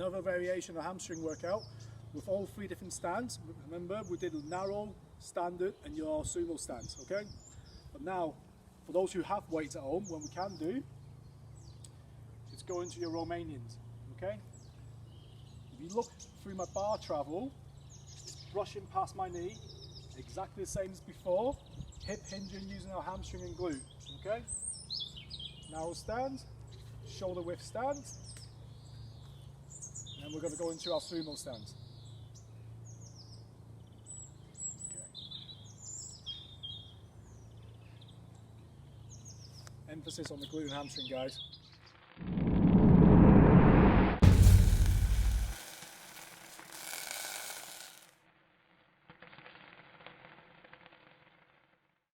another variation of hamstring workout with all 3 different stands. Remember, we did narrow, standard, and your sumo stance, okay? But now, for those who have weights at home, what we can do is go into your Romanians, okay? If you look through my bar travel, it's brushing past my knee, exactly the same as before, hip hinging using our hamstring and glute, okay? Narrow stand, shoulder width stand, and then we're going to go into our sumo stance. Okay. Emphasis on the glute and hamstring, guys.